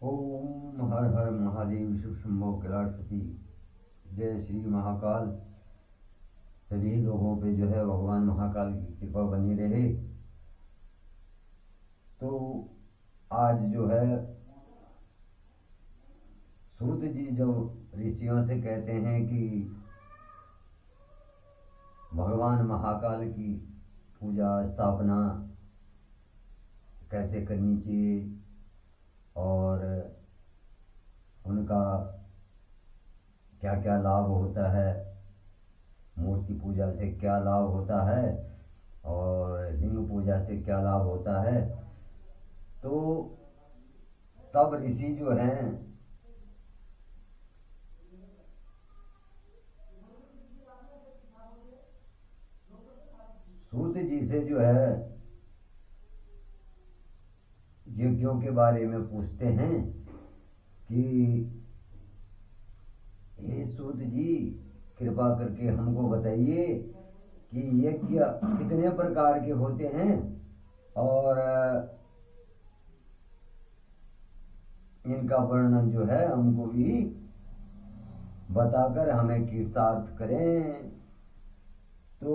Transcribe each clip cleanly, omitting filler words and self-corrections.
ओम हर हर महादेव शिव शंभो कैलाशपति। जय श्री महाकाल। सभी लोगों पे जो है भगवान महाकाल की कृपा बनी रहे। तो आज जो है सूत जी जब ऋषियों से कहते हैं कि भगवान महाकाल की पूजा स्थापना कैसे करनी चाहिए और उनका क्या क्या लाभ होता है, मूर्ति पूजा से क्या लाभ होता है और लिंग पूजा से क्या लाभ होता है, तो तब ऋषि जो हैं सूत जी से जो है यज्ञों के बारे में पूछते हैं कि हे सूत जी, कृपा करके हमको बताइए कि यज्ञ कितने प्रकार के होते हैं और इनका वर्णन जो है हमको भी बताकर हमें कृतार्थ करें। तो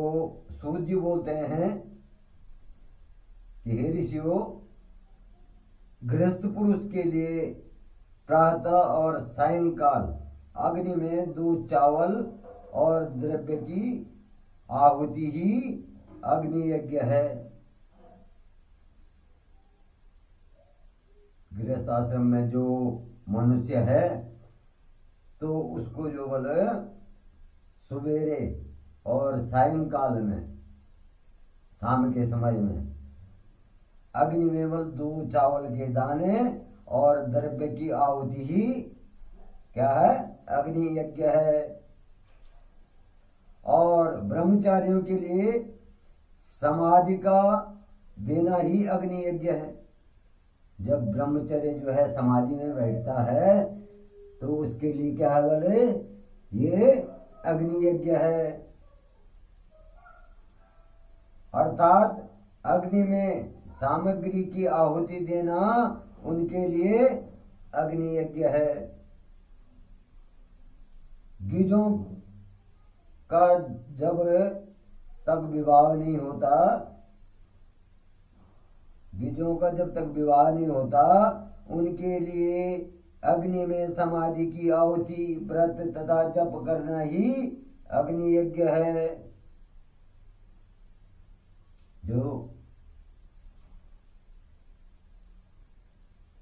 सूत जी बोलते हैं कि हे ऋषियों, गृहस्थ पुरुष के लिए प्रातः और सायंकाल अग्नि में 2 चावल और द्रव्य की आहुति ही अग्नि यज्ञ है। गृहस्थ आश्रम में जो मनुष्य है तो उसको जो बोले सवेरे और सायंकाल में, शाम के समय में अग्नि में 2 चावल के दाने और द्रव्य की आहुति ही क्या है, अग्नि यज्ञ है। और ब्रह्मचारियों के लिए समाधि का देना ही अग्नि यज्ञ है। जब ब्रह्मचर्य जो है समाधि में बैठता है तो उसके लिए क्या है बोले, ये अग्नि यज्ञ है। अर्थात अग्नि में सामग्री की आहुति देना उनके लिए अग्नि यज्ञ है। गिजों का जब तक विवाह नहीं होता, गिजों का जब तक विवाह नहीं होता, उनके लिए अग्नि में समाधि की आहुति, व्रत तथा जप करना ही अग्नि यज्ञ है। जो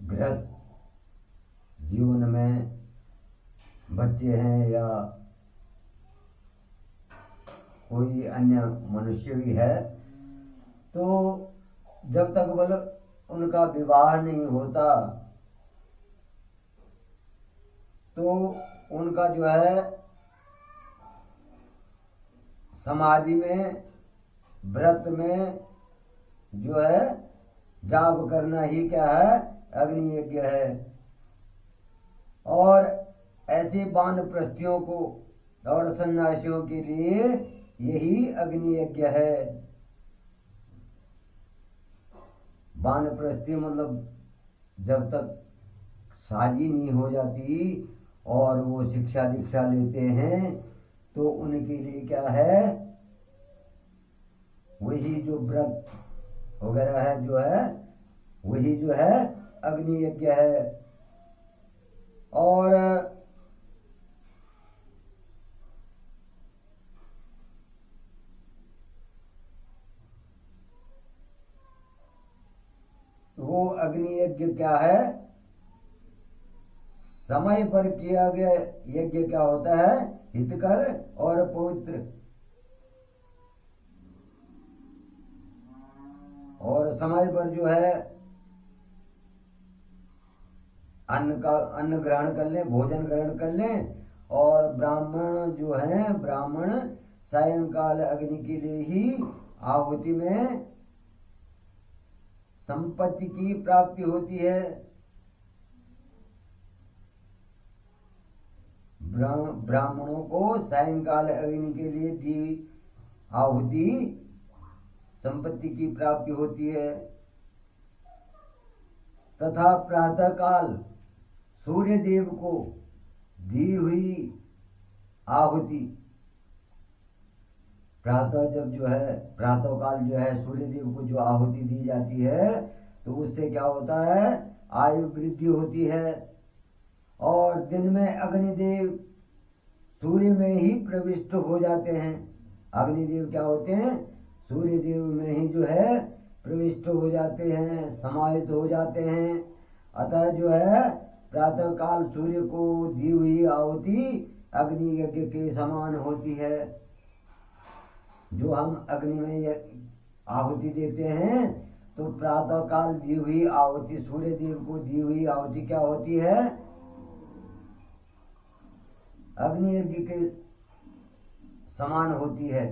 गृहस्थ जीवन में बच्चे हैं या कोई अन्य मनुष्य भी है, तो जब तक बोल उनका विवाह नहीं होता तो उनका जो है समाधि में, व्रत में जो है जाप करना ही क्या है, अग्नि यज्ञ है। और ऐसे वानप्रस्थियों को और सन्यासियों के लिए यही अग्नि यज्ञ है। वानप्रस्थी मतलब जब तक शादी नहीं हो जाती और वो शिक्षा दीक्षा लेते हैं तो उनके लिए क्या है, वही जो व्रत वगैरह है जो है वही जो है अग्नि यज्ञ है। और वो अग्नि यज्ञ क्या है, समय पर किया गया यज्ञ क्या होता है, हितकर और पवित्र। और समय पर जो है अन्न ग्रहण कर लें, भोजन ग्रहण कर लें। और ब्राह्मण जो है, ब्राह्मण सायंकाल अग्नि के लिए ही आहुति में संपत्ति की प्राप्ति होती है। ब्राह्मणों को सायंकाल अग्नि के लिए दी आहुति संपत्ति की प्राप्ति होती है। तथा प्रातः काल सूर्य देव को दी हुई आहुति, प्रातः जब जो है प्रातः काल जो है सूर्य देव को जो आहुति दी जाती है तो उससे क्या होता है, आयु वृद्धि होती है। और दिन में अग्निदेव सूर्य में ही प्रविष्ट हो जाते हैं। अग्निदेव क्या होते हैं, सूर्य देव में ही जो है प्रविष्ट हो जाते हैं, समाहित हो जाते हैं। अतः जो है प्रातः काल सूर्य को दी हुई आहुति अग्नि यज्ञ के समान होती है। जो हम अग्नि में आहुति देते हैं तो प्रातः काल दी हुई आहुति, सूर्य देव को दी हुई आहुति क्या होती है, अग्नि यज्ञ के समान होती है।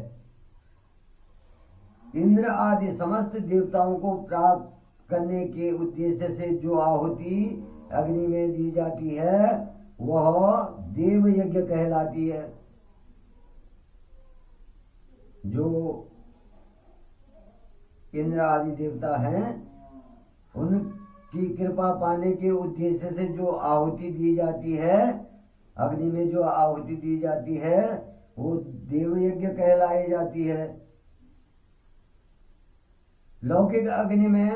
इंद्र आदि समस्त देवताओं को प्राप्त करने के उद्देश्य से जो आहुति अग्नि में दी जाती है वह देव यज्ञ कहलाती है। जो इंद्र आदि देवता हैं उनकी कृपा पाने के उद्देश्य से जो आहुति दी जाती है, अग्नि में जो आहुति दी जाती है वो देव यज्ञ कहलाई जाती है। लौकिक अग्नि में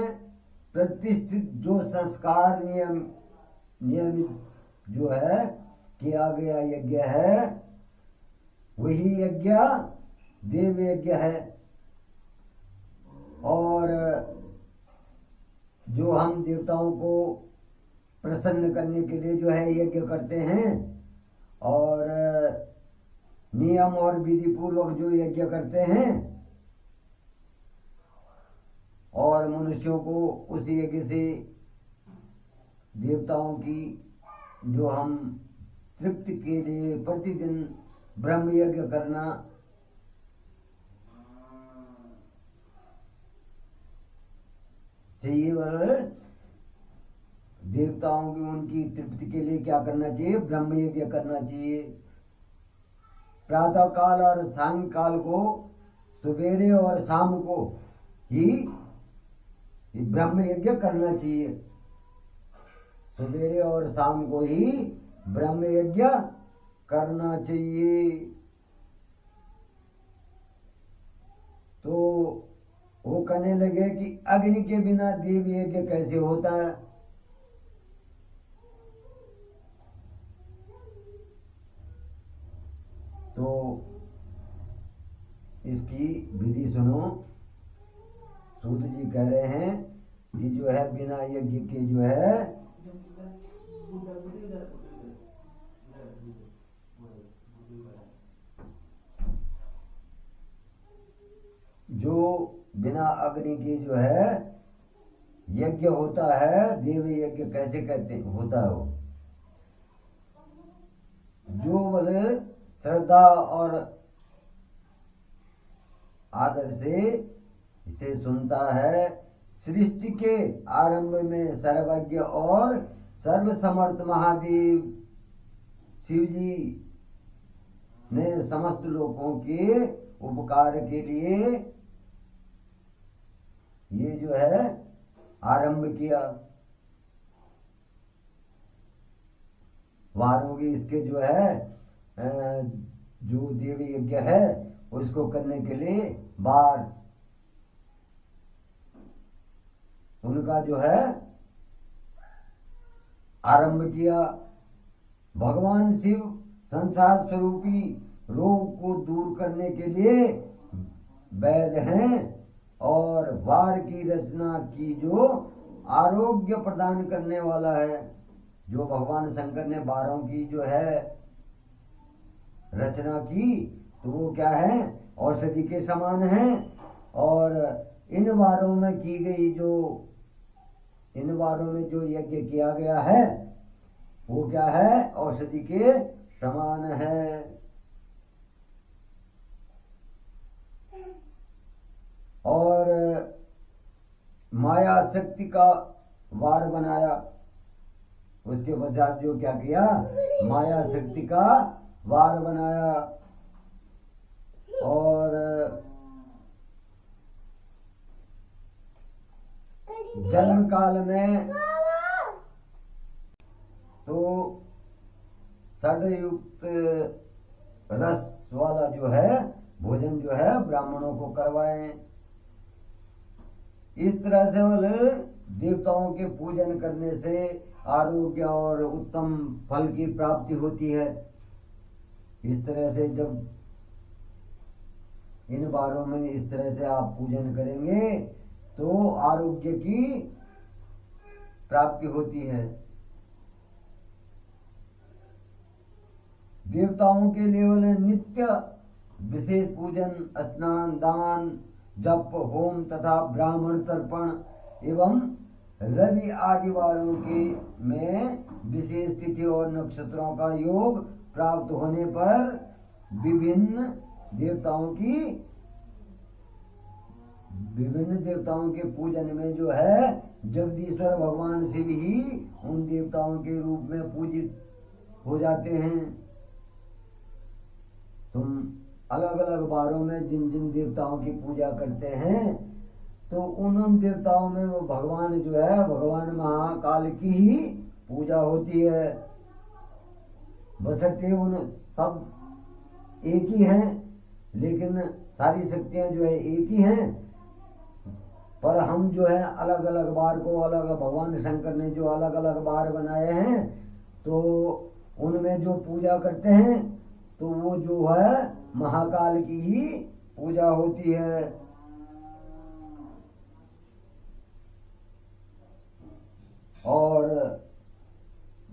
प्रतिष्ठित जो संस्कार नियमित जो है किया गया यज्ञ है वही यज्ञ देव यज्ञ है। और जो हम देवताओं को प्रसन्न करने के लिए जो है यज्ञ करते हैं और नियम और विधि पूर्वक जो यज्ञ करते हैं और मनुष्यों को उस यज्ञ से देवताओं की जो हम तृप्ति के लिए प्रतिदिन ब्रह्म यज्ञ करना चाहिए। वह देवताओं की उनकी तृप्ति के लिए क्या करना चाहिए, ब्रह्म यज्ञ करना चाहिए। प्रातः काल और सायंकाल को, सवेरे और शाम को ही ब्रह्म यज्ञ करना चाहिए। सवेरे और शाम को ही ब्रह्म यज्ञ करना चाहिए। तो वो कहने लगे कि अग्नि के बिना देव यज्ञ कैसे होता है। तो इसकी विधि सुनो। सूत जी कह रहे हैं कि जो है बिना यज्ञ के जो है जो बिना अग्नि के जो है यज्ञ होता है, देव यज्ञ कैसे कहते होता है वो, जो बोले श्रद्धा और आदर से इसे सुनता है। सृष्टि के आरंभ में सर्वज्ञ और सर्वसमर्थ महादेव शिव जी ने समस्त लोगों के उपकार के लिए ये जो है आरंभ किया। वारों के इसके जो है जो देव यज्ञ है उसको करने के लिए बार उनका जो है आरंभ किया। भगवान शिव संसार स्वरूपी रोग को दूर करने के लिए वैद्य हैं और वार की रचना की जो आरोग्य प्रदान करने वाला है। जो भगवान शंकर ने वारों की जो है रचना की तो वो क्या है, औषधि के समान है। और इन वारों में की गई जो इन वारों में जो यज्ञ किया गया है वो क्या है, औषधि के समान है। और माया शक्ति का वार बनाया। उसके पश्चात जो क्या किया, माया शक्ति का वार बनाया। और जन्म काल में तो षडयुक्त रस वाला जो है भोजन जो है ब्राह्मणों को करवाएं। इस तरह से बोले देवताओं के पूजन करने से आरोग्य और उत्तम फल की प्राप्ति होती है। इस तरह से जब इन बारों में इस तरह से आप पूजन करेंगे तो आरोग्य की प्राप्ति होती है। देवताओं के लिए नित्य विशेष पूजन, स्नान, दान, जप, होम तथा ब्राह्मण तर्पण एवं रवि आदि वारों के में विशेष तिथि और नक्षत्रों का योग प्राप्त होने पर विभिन्न देवताओं के पूजन में जो है जगदीश्वर भगवान शिव ही उन देवताओं के रूप में पूजित हो जाते हैं। तुम अलग अलग बारों में जिन जिन देवताओं की पूजा करते हैं तो उन देवताओं में वो भगवान जो है भगवान महाकाल की ही पूजा होती है। बशर्ते उन सब एक ही हैं, लेकिन सारी शक्तियां जो है एक ही हैं, पर हम जो है अलग अलग बार को अलग भगवान शंकर ने जो अलग अलग बार बनाए हैं तो उनमें जो पूजा करते हैं तो वो जो है महाकाल की ही पूजा होती है। और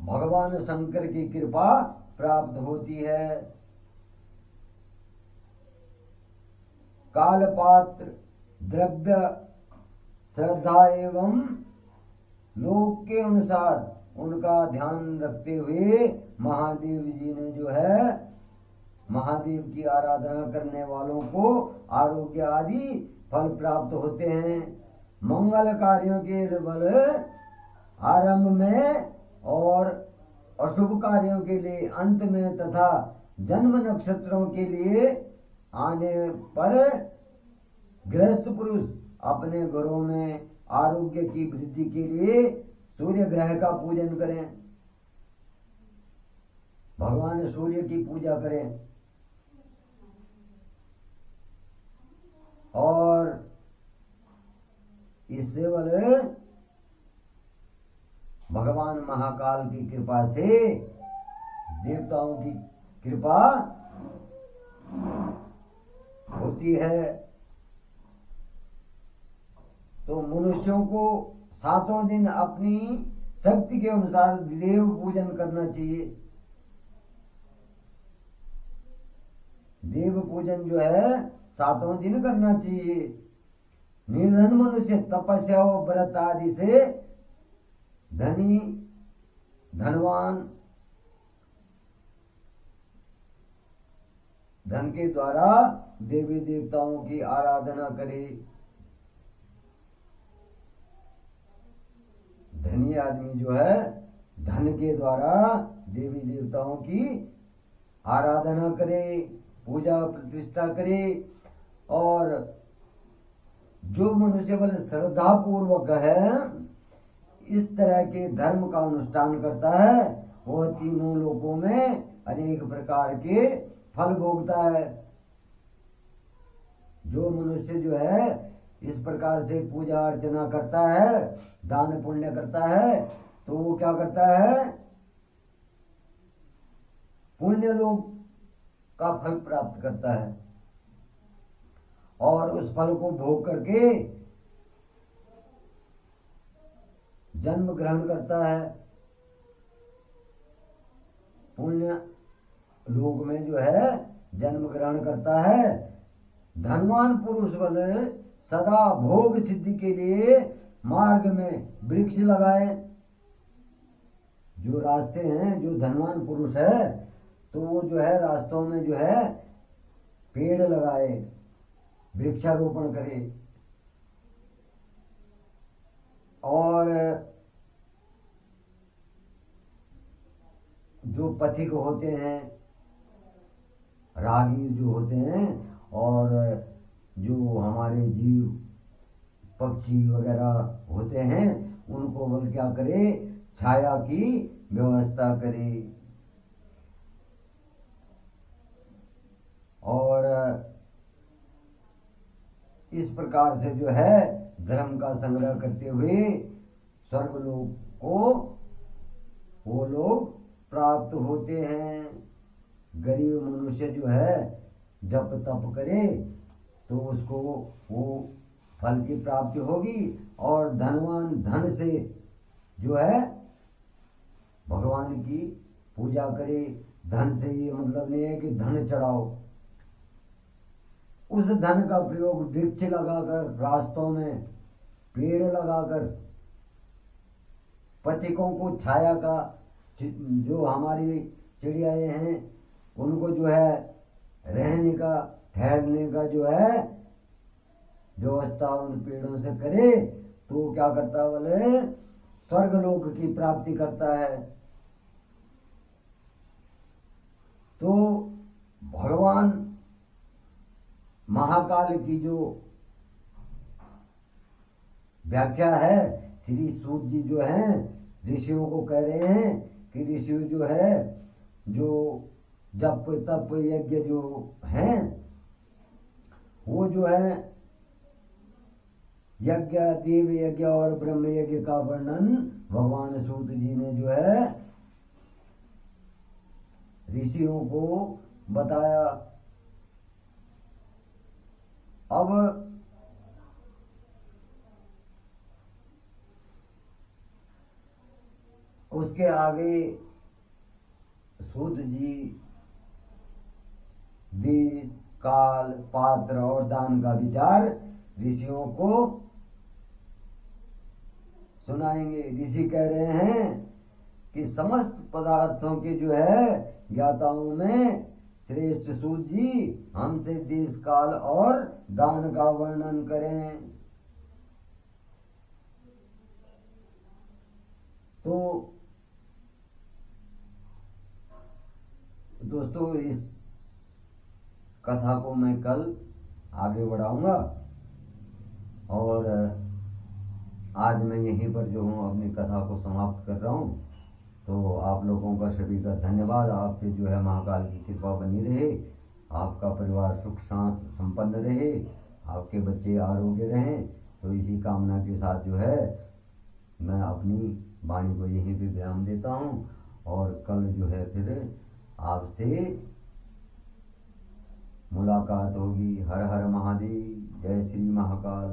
भगवान शंकर की कृपा प्राप्त होती है। कालपात्र, द्रव्य, श्रद्धा एवं लोक के अनुसार उनका ध्यान रखते हुए महादेव जी ने जो है महादेव की आराधना करने वालों को आरोग्य आदि फल प्राप्त होते हैं। मंगल कार्यों के बल आरंभ में और अशुभ कार्यों के लिए अंत में तथा जन्म नक्षत्रों के लिए आने पर गृहस्थ पुरुष अपने घरों में आरोग्य की वृद्धि के लिए सूर्य ग्रह का पूजन करें, भगवान सूर्य की पूजा करें और इससे वाले भगवान महाकाल की कृपा से देवताओं की कृपा होती है। तो मनुष्यों को 7 दिन अपनी शक्ति के अनुसार देव पूजन करना चाहिए। देव पूजन जो है 7 दिन करना चाहिए। निर्धन मनुष्य तपस्या और व्रत आदि से धनी धनवान धन के द्वारा देवी देवताओं की आराधना करे। धनी आदमी जो है धन के द्वारा देवी देवताओं की आराधना करे, पूजा प्रतिष्ठा करे। और जो मनुष्य बल श्रद्धा पूर्वक है इस तरह के धर्म का अनुष्ठान करता है वह तीनों लोकों में अनेक प्रकार के फल भोगता है। जो मनुष्य जो है इस प्रकार से पूजा अर्चना करता है, दान पुण्य करता है, तो वो क्या करता है, पुण्य लोक का फल प्राप्त करता है और उस फल को भोग करके जन्म ग्रहण करता है। पुण्य लोक में जो है जन्म ग्रहण करता है। धनवान पुरुष बने सदा भोग सिद्धि के लिए मार्ग में वृक्ष लगाए। जो रास्ते हैं, जो धनवान पुरुष है तो वो जो है रास्तों में जो है पेड़ लगाए, वृक्षारोपण करे। और जो पथिक होते हैं, राहगीर जो होते हैं और जो हमारे जीव पक्षी वगैरह होते हैं उनको बल क्या करे, छाया की व्यवस्था करे। और इस प्रकार से जो है धर्म का संग्रह करते हुए स्वर्गलोक को वो लोग प्राप्त होते हैं। गरीब मनुष्य जो है जप तप करे तो उसको वो फल की प्राप्ति होगी, और धनवान धन से जो है भगवान की पूजा करे। धन से ये मतलब नहीं है कि धन चढ़ाओ, उस धन का प्रयोग वृक्ष लगाकर, रास्तों में पेड़ लगाकर, पथिकों को छाया का, जो हमारी चिड़ियाएं हैं उनको जो है रहने का, ठहरने का जो है व्यवस्था उन पेड़ों से करे तो क्या करता है बोले, स्वर्गलोक की प्राप्ति करता है। तो भगवान महाकाल की जो व्याख्या है, श्री सूत जी जो हैं ऋषियों को कह रहे हैं कि ऋषि जो है जो जप तप यज्ञ जो हैं वो जो है यज्ञ, देव यज्ञ और ब्रह्म यज्ञ का वर्णन भगवान सूत जी ने जो है ऋषियों को बताया। अब उसके आगे सूत जी देश, काल, पात्र और दान का विचार ऋषियों को सुनाएंगे। ऋषि कह रहे हैं कि समस्त पदार्थों के जो है ज्ञाताओं में श्रेष्ठ सूत जी हमसे देश, काल और दान का वर्णन करें। तो दोस्तों इस कथा को मैं कल आगे बढ़ाऊंगा, और आज मैं यहीं पर जो हूँ अपनी कथा को समाप्त कर रहा हूँ। तो आप लोगों का सभी का धन्यवाद। आप पे जो है महाकाल की कृपा बनी रहे, आपका परिवार सुख संपन्न रहे, आपके बच्चे आरोग्य रहें। तो इसी कामना के साथ जो है मैं अपनी वाणी को यहीं पे विराम देता हूँ, और कल जो है फिर आपसे मुलाकात होगी। हर हर महादेव, जय श्री महाकाल।